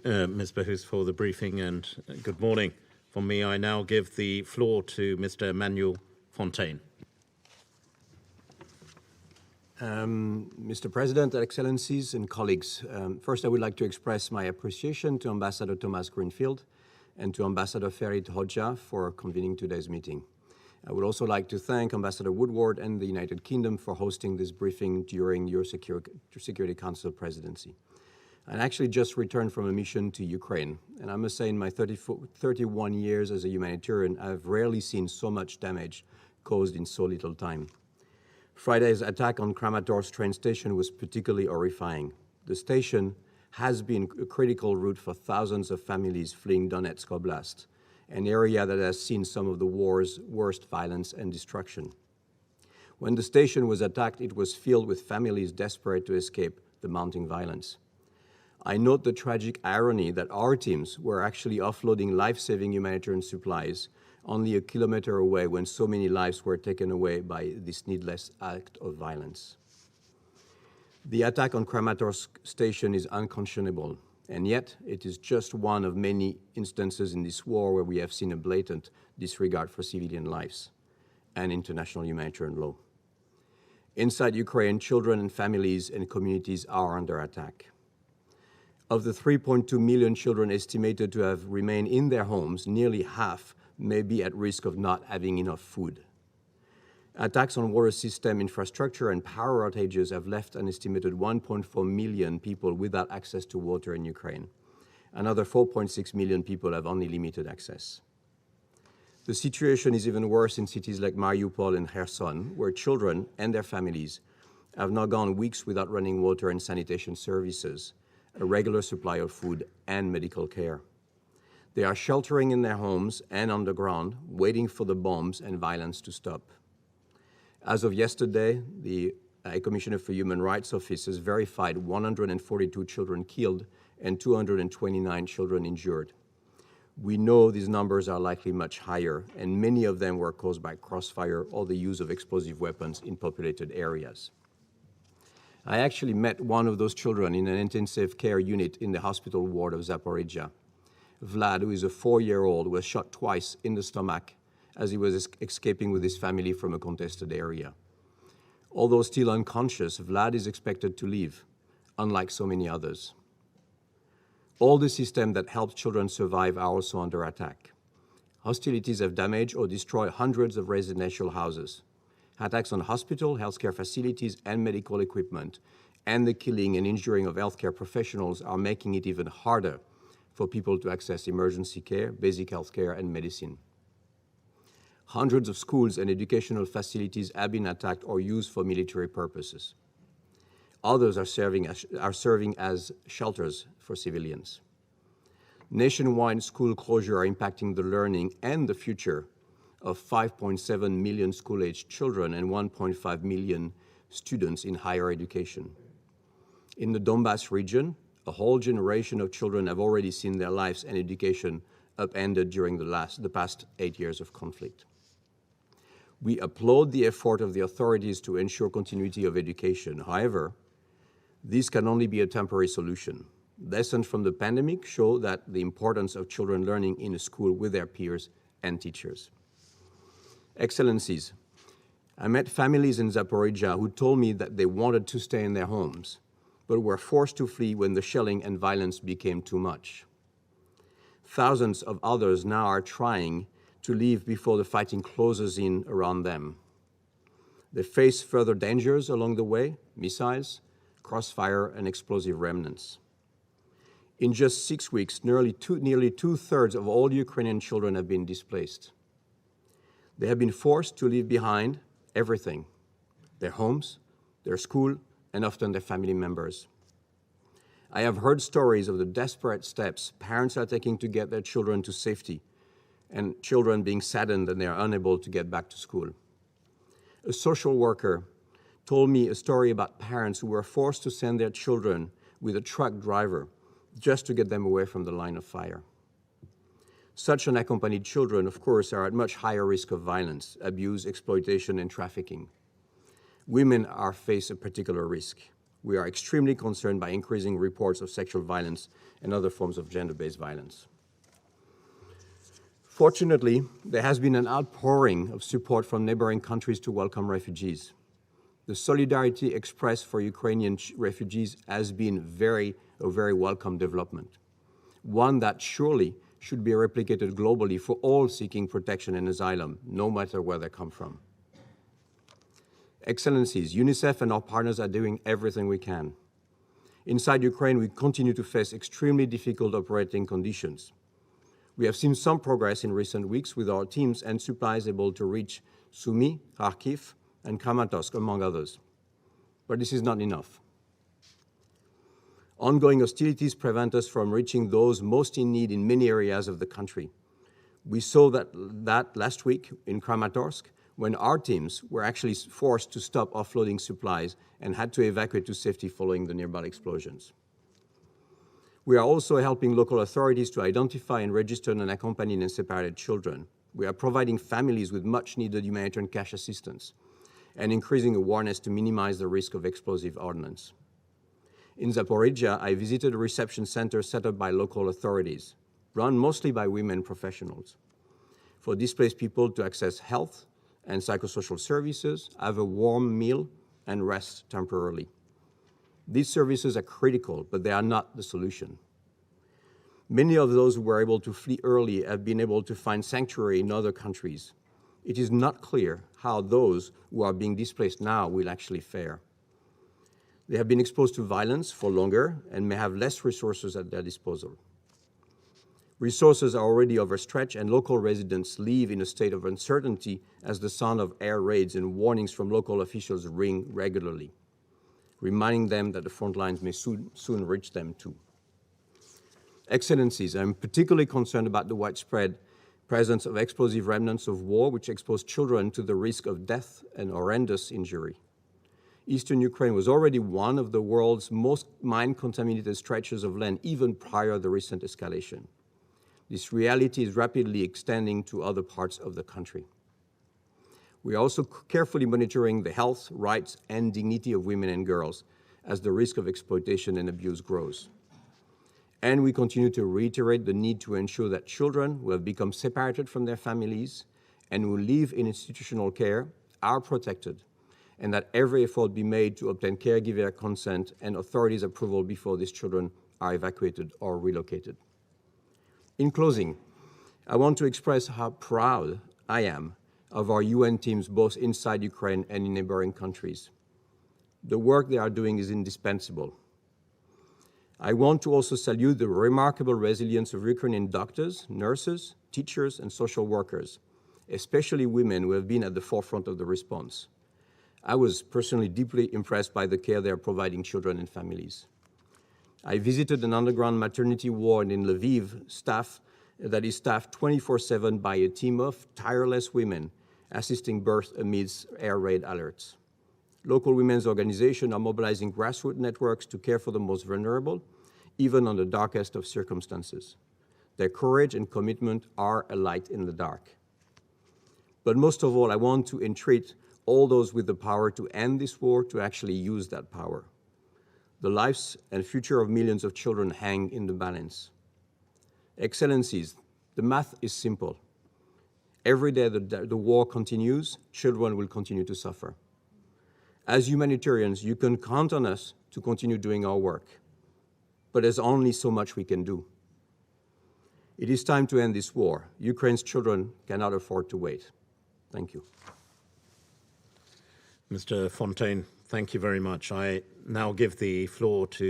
Ms. Behus, for the briefing, and good morning. From me, I now give the floor to Mr. Manuel Fontaine. Mr. President, Excellencies and colleagues, first I would like to express my appreciation to Ambassador Thomas Greenfield and to Ambassador Ferit Hoxha for convening today's meeting. I would also like to thank Ambassador Woodward and the United Kingdom for hosting this briefing during your Security Council presidency. I actually just returned from a mission to Ukraine, and I must say in my 31 years as a humanitarian, I've rarely seen so much damage caused in so little time. Friday's attack on Kramatorsk train station was particularly horrifying. The station has been a critical route for thousands of families fleeing Donetsk Oblast, an area that has seen some of the war's worst violence and destruction. When the station was attacked, it was filled with families desperate to escape the mounting violence. I note the tragic irony that our teams were actually offloading life-saving humanitarian supplies only a kilometer away when so many lives were taken away by this needless act of violence. The attack on Kramatorsk station is unconscionable, and yet it is just one of many instances in this war where we have seen a blatant disregard for civilian lives and international humanitarian law. Inside Ukraine, children and families and communities are under attack. Of the 3.2 million children estimated to have remained in their homes, nearly half may be at risk of not having enough food. Attacks on water system infrastructure and power outages have left an estimated 1.4 million people without access to water in Ukraine. Another 4.6 million people have only limited access. The situation is even worse in cities like Mariupol and Kherson, where children and their families have now gone weeks without running water and sanitation services, a regular supply of food and medical care. They are sheltering in their homes and on the ground, waiting for the bombs and violence to stop. As of yesterday, the High Commissioner for Human Rights Office has verified 142 children killed and 229 children injured. We know these numbers are likely much higher, and many of them were caused by crossfire or the use of explosive weapons in populated areas. I actually met one of those children in an intensive care unit in the hospital ward of Zaporizhia. Vlad, who is a 4-year-old, was shot twice in the stomach as he was escaping with his family from a contested area. Although still unconscious, Vlad is expected to live, unlike so many others. All the systems that help children survive are also under attack. Hostilities have damaged or destroyed hundreds of residential houses. Attacks on hospital, healthcare facilities, and medical equipment, and the killing and injuring of healthcare professionals are making it even harder for people to access emergency care, basic healthcare, and medicine. Hundreds of schools and educational facilities have been attacked or used for military purposes. Others are serving as shelters for civilians. Nationwide school closures are impacting the learning and the future of 5.7 million school-aged children and 1.5 million students in higher education. In the Donbass region, a whole generation of children have already seen their lives and education upended during the past 8 years of conflict. We applaud the effort of the authorities to ensure continuity of education. However, this can only be a temporary solution. Lessons from the pandemic show that the importance of children learning in a school with their peers and teachers. Excellencies, I met families in Zaporizhia who told me that they wanted to stay in their homes, but were forced to flee when the shelling and violence became too much. Thousands of others now are trying to leave before the fighting closes in around them. They face further dangers along the way, missiles, crossfire, and explosive remnants. In just 6 weeks, nearly two-thirds of all Ukrainian children have been displaced. They have been forced to leave behind everything, their homes, their school, and often their family members. I have heard stories of the desperate steps parents are taking to get their children to safety, and children being saddened that they are unable to get back to school. A social worker told me a story about parents who were forced to send their children with a truck driver just to get them away from the line of fire. Such unaccompanied children, of course, are at much higher risk of violence, abuse, exploitation, and trafficking. Women face a particular risk. We are extremely concerned by increasing reports of sexual violence and other forms of gender-based violence. Fortunately, there has been an outpouring of support from neighboring countries to welcome refugees. The solidarity expressed for Ukrainian refugees has been a very welcome development, one that surely should be replicated globally for all seeking protection and asylum, no matter where they come from. Excellencies, UNICEF and our partners are doing everything we can. Inside Ukraine, we continue to face extremely difficult operating conditions. We have seen some progress in recent weeks with our teams and supplies able to reach Sumy, Kharkiv, and Kramatorsk, among others. But this is not enough. Ongoing hostilities prevent us from reaching those most in need in many areas of the country. We saw that last week in Kramatorsk, when our teams were actually forced to stop offloading supplies and had to evacuate to safety following the nearby explosions. We are also helping local authorities to identify and register unaccompanied and separated children. We are providing families with much-needed humanitarian cash assistance and increasing awareness to minimize the risk of explosive ordnance. In Zaporizhia, I visited a reception center set up by local authorities, run mostly by women professionals, for displaced people to access health and psychosocial services, have a warm meal, and rest temporarily. These services are critical, but they are not the solution. Many of those who were able to flee early have been able to find sanctuary in other countries. It is not clear how those who are being displaced now will actually fare. They have been exposed to violence for longer and may have less resources at their disposal. Resources are already overstretched, and local residents live in a state of uncertainty as the sound of air raids and warnings from local officials ring regularly, reminding them that the front lines may soon reach them too. Excellencies, I'm particularly concerned about the widespread presence of explosive remnants of war, which expose children to the risk of death and horrendous injury. Eastern Ukraine was already one of the world's most mine-contaminated stretches of land, even prior to the recent escalation. This reality is rapidly extending to other parts of the country. We are also carefully monitoring the health, rights, and dignity of women and girls as the risk of exploitation and abuse grows. And we continue to reiterate the need to ensure that children who have become separated from their families and who live in institutional care are protected, and that every effort be made to obtain caregiver consent and authorities' approval before these children are evacuated or relocated. In closing, I want to express how proud I am of our UN teams both inside Ukraine and in neighboring countries. The work they are doing is indispensable. I want to also salute the remarkable resilience of Ukrainian doctors, nurses, teachers, and social workers, especially women who have been at the forefront of the response. I was personally deeply impressed by the care they are providing children and families. I visited an underground maternity ward in Lviv that is staffed 24/7 by a team of tireless women assisting birth amidst air raid alerts. Local women's organizations are mobilizing grassroots networks to care for the most vulnerable, even on the darkest of circumstances. Their courage and commitment are a light in the dark. But most of all, I want to entreat all those with the power to end this war to actually use that power. The lives and future of millions of children hang in the balance. Excellencies, the math is simple. Every day the war continues, children will continue to suffer. As humanitarians, you can count on us to continue doing our work. But there's only so much we can do. It is time to end this war. Ukraine's children cannot afford to wait. Thank you. Mr. Fontaine, thank you very much. I now give the floor to